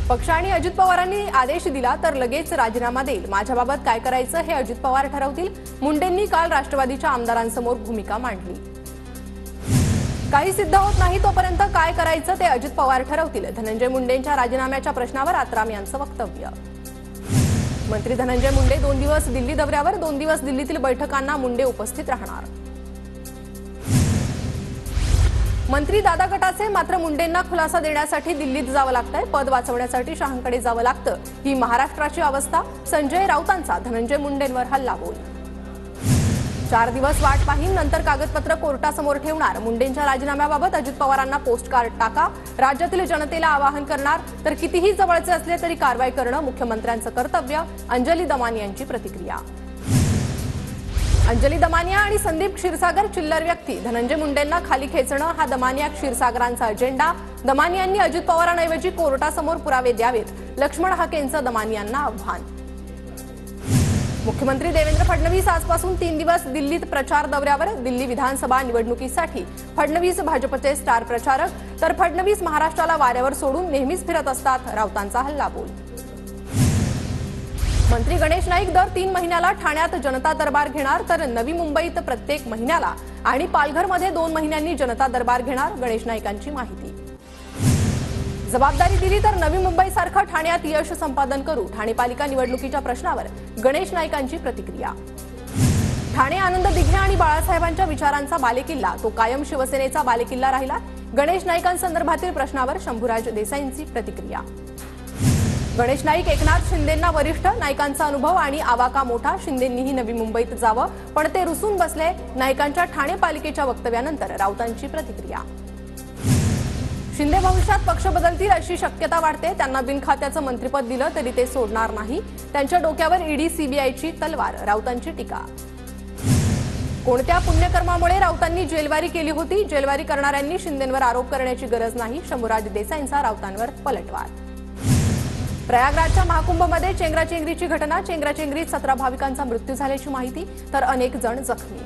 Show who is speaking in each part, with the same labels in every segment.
Speaker 1: पक्ष आणि अजित पवारांनी आदेश दिला तर लगेच राजीनामा देईल। माझ्याबाबत काय करायचं हे अजित पवार ठरवतील। मुंडेंनी काल राष्ट्रवादीच्या आमदारांसमोर भूमिका मांडली। काही सिद्ध होत नाही तोपर्यंत काय करायचं ते अजित पवार ठरवतील। धनंजय मुंडेंच्या राजीनाम्याच्या प्रश्नावर आत्राम यांचं वक्तव्य। मंत्री धनंजय मुंडे 2 दिवस दिल्ली दौऱ्यावर। 2 दिवस दिल्लीतील बैठकांना मुंडे उपस्थित राहणार। मंत्री दादा गटाचे मात्र मुंडेंना खुलासा देण्यासाठी दिल्लीत जावं लागतंय। पद वाचवण्यासाठी शहांकडे जावं लागतं। ही महाराष्ट्राची अवस्था। संजय राऊतांचा धनंजय मुंडेंवर हल्लाबोल। 4 दिवस वाट पाहीन, नंतर कागदपत्र कोर्टासमोर ठेवणार। मुंडेंच्या राजीनाम्याबाबत अजित पवारांना पोस्टकार्ड टाका। राज्यातील जनतेला आवाहन करणार, तर कितीही जवळचे असले तरी कारवाई करणं मुख्यमंत्र्यांचं कर्तव्य। अंजली दमानिया यांची प्रतिक्रिया। अंजली दमानिया आणि संदीप क्षीरसागर चिल्लर व्यक्ती। धनंजय मुंडेंना खाली खेचणं हा दमानिया क्षीरसागरांचा अजेंडा। दमानियांनी अजित पवारांऐवजी कोर्टासमोर पुरावे द्यावेत। लक्ष्मण हाकेंचं दमानियांना आव्हान। मुख्यमंत्री देवेंद्र फडणवीस आजपासून 3 दिवस दिल्लीत प्रचार दौऱ्यावर। दिल्ली विधानसभा निवडणुकीसाठी फडणवीस भाजपचे स्टार प्रचारक, तर फडणवीस महाराष्ट्राला वाऱ्यावर सोडून नेहमीच फिरत असतात। राऊतांचा हल्लाबोल। मंत्री गणेश नाईक दर 3 महिन्याला ठाण्यात जनता दरबार घेणार, तर नवी मुंबईत प्रत्येक महिन्याला आणि पालघरमध्ये 2 महिन्यांनी जनता दरबार घेणार। गणेश नाईकांची माहिती। जबाबदारी दिली तर नवी मुंबईसारखं ठाण्यात यश संपादन करू। ठाणे पालिका निवडणुकीच्या प्रश्नावर गणेश नाईकांची प्रतिक्रिया। ठाणे आनंद दिघे आणि बाळासाहेबांच्या विचारांचा बालेकिल्ला तो कायम शिवसेनेचा बालेकिल्ला राहिला। गणेश नाईकांसंदर्भातील प्रश्नावर शंभूराज देसाईंची प्रतिक्रिया। गणेश नाईक एकनाथ शिंदेंना वरिष्ठ। नाईकांचा अनुभव आणि आवाका मोठा। शिंदेंनीही नवी मुंबईत जावं पण ते रुसून बसले। नाईकांच्या ठाणे पालिकेच्या वक्तव्यानंतर राऊतांची प्रतिक्रिया। शिंदे भविष्यात पक्ष बदलतील अशी शक्यता वाटते। त्यांना बिनखात्याचं मंत्रिपद दिलं तरी ते सोडणार नाही। त्यांच्या डोक्यावर ईडी सीबीआयची तलवार। राऊतांची टीका। कोणत्या पुण्यकर्मामुळे राऊतांनी जेलवारी केली होती? जेलवारी करणाऱ्यांनी शिंदेंवर आरोप करण्याची गरज नाही। शंभूराज देसाईंचा राऊतांवर पलटवार। प्रयागराजच्या महाकुंभमध्ये चेंगराचेंगरीची घटना। चेंगराचेंगरीत 17 भाविकांचा मृत्यू झाल्याची माहिती, तर अनेक जण जखमी।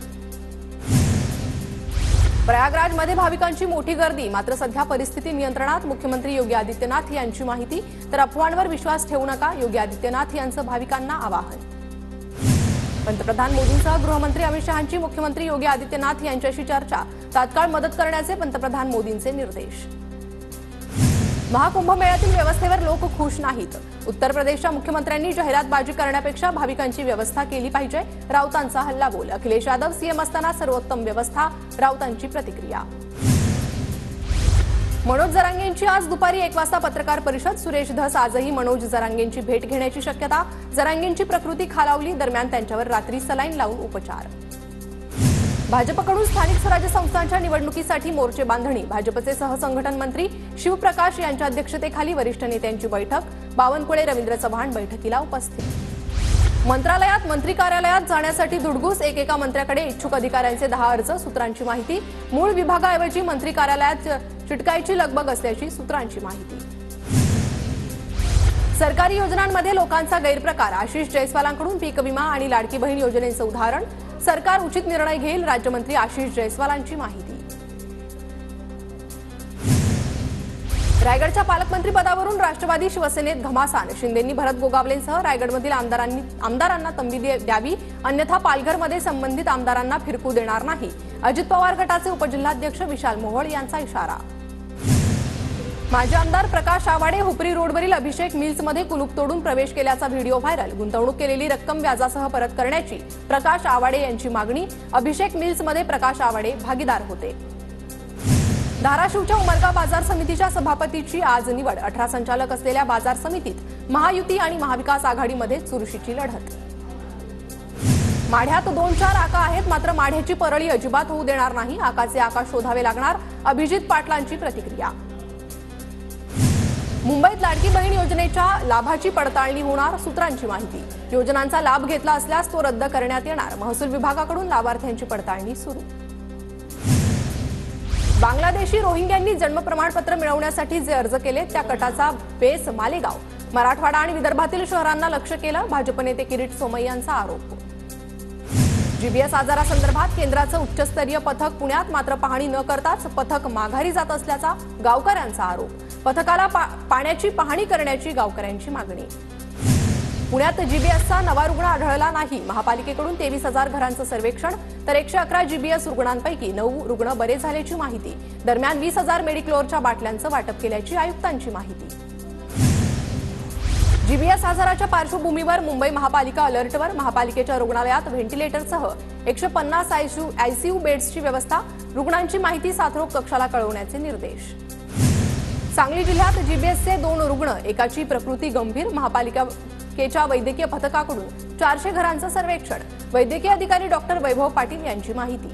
Speaker 1: प्रयागराजमध्ये भाविकांची मोठी गर्दी, मात्र सध्या परिस्थिती नियंत्रणात। मुख्यमंत्री योगी आदित्यनाथ यांची माहिती, तर अफवांवर विश्वास ठेवू नका। योगी आदित्यनाथ यांचं भाविकांना आवाहन। पंतप्रधान मोदींसह गृहमंत्री अमित शहांची मुख्यमंत्री योगी आदित्यनाथ यांच्याशी चर्चा। तात्काळ मदत करण्याचे पंतप्रधान मोदींचे निर्देश। महाकुंभ मेळ्यातील व्यवस्थेवर लोक खुश नाहीत। उत्तर प्रदेशच्या मुख्यमंत्र्यांनी जाहिरातबाजी करण्यापेक्षा भाविकांची व्यवस्था केली पाहिजे। राऊतांचा हल्लाबोल। अखिलेश यादव सीएम असताना सर्वोत्तम व्यवस्था। राऊतांची प्रतिक्रिया। मनोज जरांगेंची आज दुपारी 1 वाजता पत्रकार परिषद। सुरेश धस आजही मनोज जरांगेंची भेट घेण्याची शक्यता। जरांगेंची प्रकृती खालावली, दरम्यान त्यांच्यावर रात्री सलाईन लावून उपचार। भाजपकडून स्थानिक स्वराज्य संस्थांच्या निवडणुकीसाठी मोर्चे बांधणी। भाजपचे सहसंघटन मंत्री शिवप्रकाश यांच्या अध्यक्षतेखाली वरिष्ठ नेत्यांची बैठक। बावनकुळे रवींद्र चव्हाण बैठकीला उपस्थित। मंत्रालयात मंत्री कार्यालयात जाण्यासाठी धुडगूस। एकेका मंत्र्याकडे इच्छुक अधिकाऱ्यांचे 10 अर्ज। सूत्रांची माहिती। मूळ विभागाऐवजी मंत्री कार्यालयात चिटकायची लगबग असल्याची सूत्रांची माहिती। सरकारी योजनांमध्ये लोकांचा गैरप्रकार। आशिष जयस्वालांकडून पीक विमा आणि लाडकी बहीण योजनेचं उदाहरण। सरकार उचित निर्णय घेईल। राज्यमंत्री आशिष जयस्वालांची माहिती। रायगडच्या पालकमंत्री पदावरून राष्ट्रवादी शिवसेनेत घमासान। शिंदेंनी भरत गोगावलेंसह रायगडमधील आमदारांना तंबी द्यावी, अन्यथा पालघरमध्ये संबंधित आमदारांना फिरकू देणार नाही। अजित पवार गटाचे उपजिल्हाध्यक्ष विशाल मोहोळ यांचा इशारा। माजी आमदार प्रकाश आवाडे हुपरी रोडवरील अभिषेक मिल्समध्ये कुलूप तोडून प्रवेश केल्याचा व्हिडिओ व्हायरल। गुंतवणूक केलेली रक्कम व्याजासह परत करण्याची प्रकाश आवाडे यांची मागणी। अभिषेक मिल्समध्ये प्रकाश आवाडे भागीदार होते। धाराशिवच्या उमरगा बाजार समितीच्या सभापतीची आज निवड। 18 संचालक असलेल्या बाजार समितीत महायुती आणि महाविकास आघाडीमध्ये चुरशीची लढत। माढ्यात 2-4 आका आहेत, मात्र माढ्याची परळी अजिबात होऊ देणार नाही। आकाचे आका शोधावे लागणार। अभिजित पाटलांची प्रतिक्रिया। मुंबईत लाडकी बहीण योजनेच्या लाभाची पडताळणी होणार। सूत्रांची माहिती। योजनांचा लाभ घेतला असल्यास तो रद्द करण्यात येणार। महसूल विभागाकडून लाभार्थ्यांची पडताळणी सुरू। बांगलादेशी रोहिंग्यांनी जन्म प्रमाणपत्र मिळवण्यासाठी जे अर्ज केले त्या गटाचा बेस मालेगाव। मराठवाडा आणि विदर्भातील शहरांना लक्ष्य केलं। भाजप नेते किरीट सोमय्यांचा आरोप। जीबीएस आजारासंदर्भात केंद्राचं उच्चस्तरीय पथक पुण्यात, मात्र पाहणी न करताच पथक माघारी जात असल्याचा गावकऱ्यांचा आरोप। पथकाला पाण्याची पाहणी करण्याची गावकऱ्यांची मागणी। पुण्यात जीबीएसचा नवा रुग्ण आढळला नाही। महापालिकेकडून 23,000 घरांचं सर्वेक्षण, तर 111 जीबीएस रुग्णांपैकी 9 रुग्ण बरे झाल्याची माहिती। दरम्यान 20,000 मेडिक्लोरच्या बाटल्यांचं वाटप केल्याची आयुक्तांची माहिती। जीबीएस आजाराच्या पार्श्वभूमीवर मुंबई महापालिका अलर्टवर। महापालिकेच्या रुग्णालयात व्हेंटिलेटरसह 150 आयसीयू बेड्सची व्यवस्था। रुग्णांची माहिती साथरोग कक्षाला कळवण्याचे निर्देश। सांगली जिल्ह्यात जीबीएसचे 2 रुग्ण, एकाची प्रकृती गंभीर। महापालिकेच्या वैद्यकीय पथकाकडून 400 घरांचं सर्वेक्षण। वैद्यकीय अधिकारी डॉक्टर वैभव पाटील यांची माहिती।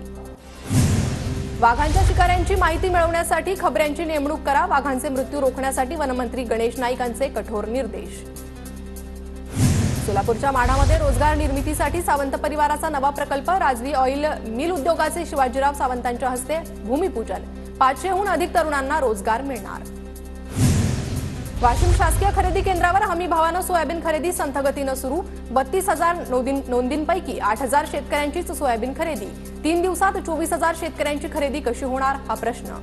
Speaker 1: वाघांच्या शिकाऱ्यांची माहिती मिळवण्यासाठी खबऱ्यांची नेमणूक करा। वाघांचे मृत्यू रोखण्यासाठी वनमंत्री गणेश नाईकांचे कठोर निर्देश। सोलापूरच्या माढामध्ये रोजगार निर्मितीसाठी सावंत परिवाराचा नवा प्रकल्प। राजवी ऑइल मिल उद्योगाचे शिवाजीराव सावंतांच्या हस्ते भूमिपूजन। 500हून अधिक तरुणांना रोजगार मिळणार। वाशिम शासकीय खरेदी केंद्रावर हमी भावानं सोयाबीन खरेदी संथ गतीनं सुरू। 32,000 नोंदींपैकी 8,000 शेतकऱ्यांचीच सोयाबीन खरेदी। 3 दिवसात 24,000 शेतकऱ्यांची खरेदी कशी होणार हा प्रश्न।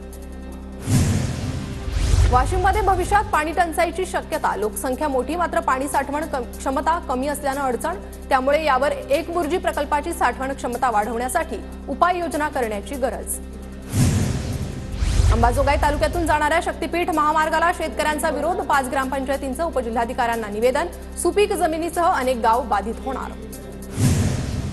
Speaker 1: वाशिममध्ये भविष्यात पाणी टंचाईची शक्यता। लोकसंख्या मोठी मात्र पाणी साठवण क्षमता कमी असल्यानं अडचण। त्यामुळे यावर एक बुर्जी प्रकल्पाची साठवण क्षमता वाढवण्यासाठी उपाययोजना करण्याची गरज। अंबाजोगाई तालुक्यातून जाणाऱ्या शक्तीपीठ महामार्गाला शेतकऱ्यांचा विरोध। 5 ग्रामपंचायतींचं उपजिल्हाधिकाऱ्यांना निवेदन। सुपीक जमिनीसह अनेक गाव बाधित होणार।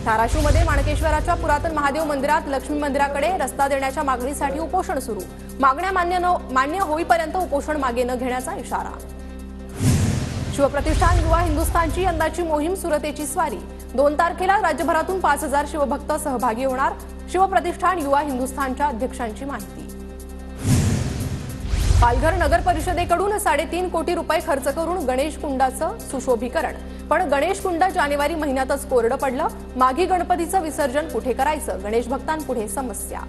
Speaker 1: धाराशिवमध्ये माणकेश्वराच्या पुरातन महादेव मंदिरात लक्ष्मी मंदिराकडे रस्ता देण्याच्या मागणीसाठी उपोषण सुरू। मागण्या मान्य होईपर्यंत उपोषण मागे न घेण्याचा इशारा। शिवप्रतिष्ठान युवा हिंदुस्थानची यंदाची मोहीम सुरतेची स्वारी। 2 तारखेला राज्यभरातून 5,000 शिवभक्त सहभागी होणार। शिवप्रतिष्ठान युवा हिंदुस्थानच्या अध्यक्षांची माहिती। पालघर नगर परिषदेकडून 3.5 कोटी रुपये खर्च करून गणेश कुंडाचं सुशोभीकरण। पण गणेश कुंड जानेवारी महिन्यातच कोरडं पडलं। माघी गणपतीचं विसर्जन कुठे करायचं, गणेश भक्तांपुढे समस्या।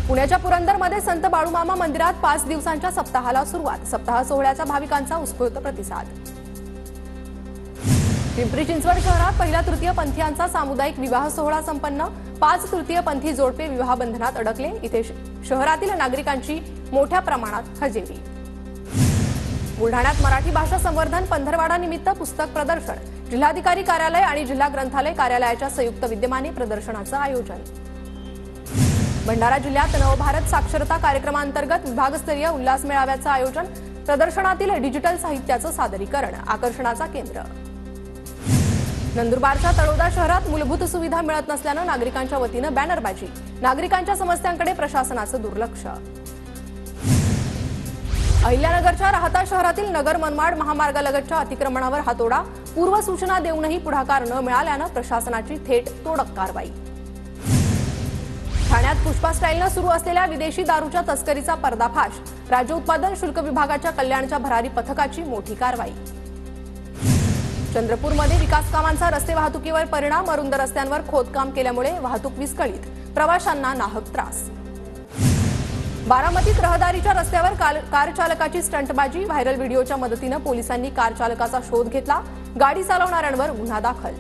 Speaker 1: पुण्याच्या पुरंदरमध्ये संत बाळूमामा मंदिरात 5 दिवसांच्या सप्ताहाला सुरुवात। सप्ताह सोहळ्याचा भाविकांचा उत्स्फूर्त प्रतिसाद। पिंपरी चिंचवड शहरात पहिल्या तृतीय पंथीयांचा सामुदायिक विवाह सोहळा संपन्न। 5 तृतीय पंथी जोडपे विवाह बंधनात अडकले। इथे शहरातील नागरिकांची मोठ्या प्रमाणात हजेरी। बुलढाण्यात मराठी भाषा संवर्धन पंधरवाडा निमित्त पुस्तक प्रदर्शन। जिल्हाधिकारी कार्यालय आणि जिल्हा ग्रंथालय कार्यालयाच्या संयुक्त विद्यमाने प्रदर्शनाचं आयोजन। भंडारा जिल्ह्यात नवभारत साक्षरता कार्यक्रमांतर्गत विभागस्तरीय उल्हास मेळाव्याचं आयोजन। प्रदर्शनातील डिजिटल साहित्याचं सादरीकरण आकर्षणाचा केंद्र। नंदुरबारच्या तळोदा शहरात मूलभूत सुविधा मिळत नसल्यानं नागरिकांच्या वतीनं बॅनरबाजी। नागरिकांच्या समस्यांकडे प्रशासनाचं दुर्लक्ष। अहिल्यानगरच्या राहता शहरातील नगर मनमाड महामार्गालगतच्या अतिक्रमणावर हातोडा। पूर्व सूचना देऊनही पुढाकार न मिळाल्यानं प्रशासनाची थेट तोडक कारवाई। ठाण्यात पुष्पा स्टाईलनं सुरू असलेल्या विदेशी दारूच्या तस्करीचा पर्दाफाश। राज्य उत्पादन शुल्क विभागाच्या कल्याणच्या भरारी पथकाची मोठी कारवाई। चंद्रपूरमध्ये विकास कामांचा रस्ते वाहतुकीवर परिणाम। अरुंद रस्त्यांवर खोदकाम केल्यामुळे वाहतूक विस्कळीत, प्रवाशांना नाहक त्रास। बारामतीत रहदारीच्या रस्त्यावर कार चालकाची स्टंटबाजी। व्हायरल व्हिडिओच्या मदतीनं पोलिसांनी कार चालकाचा शोध घेतला। गाडी चालवणाऱ्यांवर गुन्हा दाखल।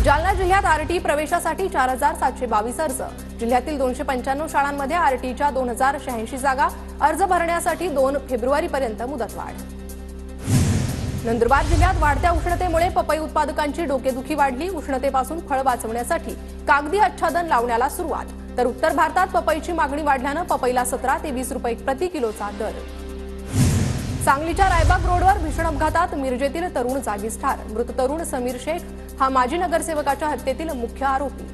Speaker 1: जालना जिल्ह्यात आरटी प्रवेशासाठी 4,722 अर्ज। जिल्ह्यातील 295 शाळांमध्ये आरटीच्या 2,086 जागा। अर्ज भरण्यासाठी 2 फेब्रुवारीपर्यंत मुदतवाढ। नंदुरबार जिल्ह्यात वाढत्या उष्णतेमुळे पपई उत्पादकांची डोकेदुखी वाढली। उष्णतेपासून फळ वाचवण्यासाठी कागदी आच्छादन लावण्याला सुरुवात। तर उत्तर भारतात पपईची मागणी वाढल्यानं पपईला 17 ते 20 रुपये प्रति किलोचा दर। सांगलीच्या रायबाग रोडवर भीषण अपघातात मिरजेतील तरुण जागीच ठार। मृत तरुण समीर शेख हा माजी नगरसेवकाच्या हत्येतील मुख्य आरोपी।